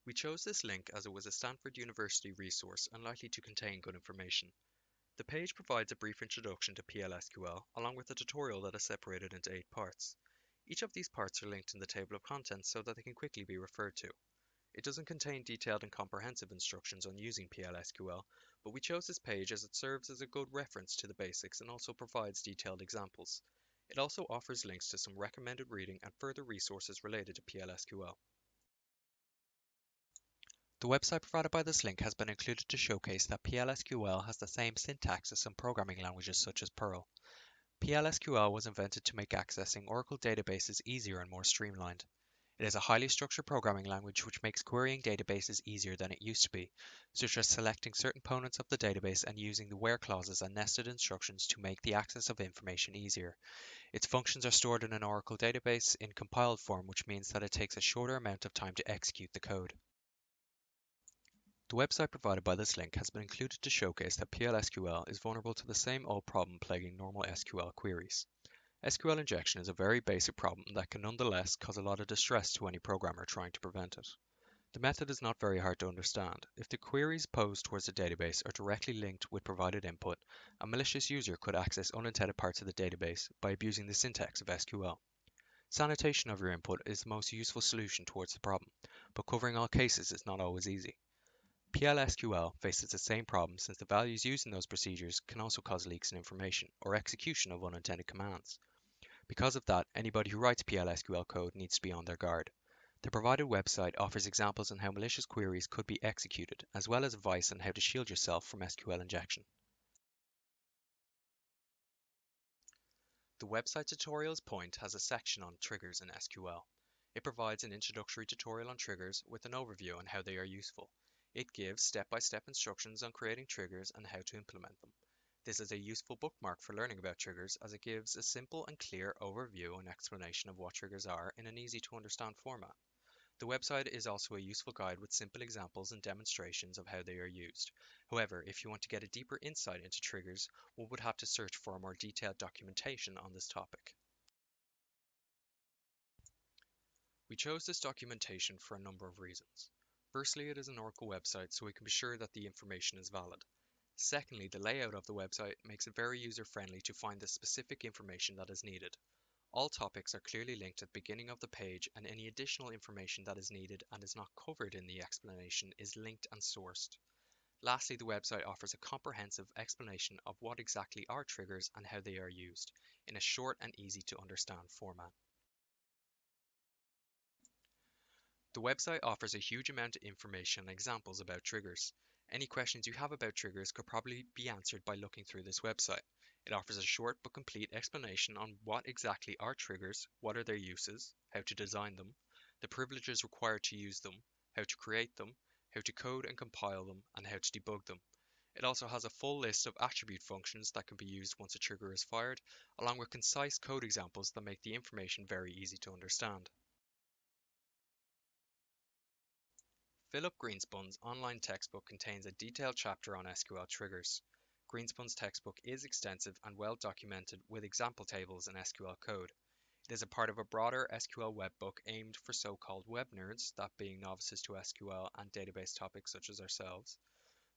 We chose this link as it was a Stanford University resource and likely to contain good information. The page provides a brief introduction to PLSQL, along with a tutorial that is separated into 8 parts. Each of these parts are linked in the table of contents so that they can quickly be referred to. It doesn't contain detailed and comprehensive instructions on using PLSQL, but we chose this page as it serves as a good reference to the basics and also provides detailed examples. It also offers links to some recommended reading and further resources related to PLSQL. The website provided by this link has been included to showcase that PLSQL has the same syntax as some programming languages such as Perl. PLSQL was invented to make accessing Oracle databases easier and more streamlined. It is a highly structured programming language which makes querying databases easier than it used to be, such as selecting certain components of the database and using the where clauses and nested instructions to make the access of information easier. Its functions are stored in an Oracle database in compiled form, which means that it takes a shorter amount of time to execute the code. The website provided by this link has been included to showcase that PLSQL is vulnerable to the same old problem plaguing normal SQL queries. SQL injection is a very basic problem that can nonetheless cause a lot of distress to any programmer trying to prevent it. The method is not very hard to understand. If the queries posed towards the database are directly linked with provided input, a malicious user could access unintended parts of the database by abusing the syntax of SQL. Sanitation of your input is the most useful solution towards the problem, but covering all cases is not always easy. PLSQL faces the same problem since the values used in those procedures can also cause leaks in information or execution of unintended commands. Because of that, anybody who writes PLSQL code needs to be on their guard. The provided website offers examples on how malicious queries could be executed, as well as advice on how to shield yourself from SQL injection. The website tutorials point has a section on triggers in SQL. It provides an introductory tutorial on triggers with an overview on how they are useful. It gives step-by-step instructions on creating triggers and how to implement them. This is a useful bookmark for learning about triggers as it gives a simple and clear overview and explanation of what triggers are in an easy to understand format. The website is also a useful guide with simple examples and demonstrations of how they are used. However, if you want to get a deeper insight into triggers, one would have to search for a more detailed documentation on this topic. We chose this documentation for a number of reasons. Firstly, it is an Oracle website, so we can be sure that the information is valid. Secondly, the layout of the website makes it very user-friendly to find the specific information that is needed. All topics are clearly linked at the beginning of the page, and any additional information that is needed and is not covered in the explanation is linked and sourced. Lastly, the website offers a comprehensive explanation of what exactly are triggers and how they are used, in a short and easy to understand format. The website offers a huge amount of information and examples about triggers. Any questions you have about triggers could probably be answered by looking through this website. It offers a short but complete explanation on what exactly are triggers, what are their uses, how to design them, the privileges required to use them, how to create them, how to code and compile them, and how to debug them. It also has a full list of attribute functions that can be used once a trigger is fired, along with concise code examples that make the information very easy to understand. Philip Greenspun's online textbook contains a detailed chapter on SQL triggers. Greenspun's textbook is extensive and well documented with example tables in SQL code. It is a part of a broader SQL webbook aimed for so-called web nerds, that being novices to SQL and database topics such as ourselves.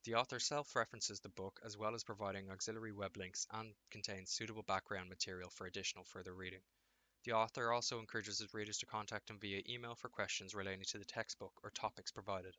The author self-references the book as well as providing auxiliary web links and contains suitable background material for additional further reading. The author also encourages his readers to contact him via email for questions relating to the textbook or topics provided.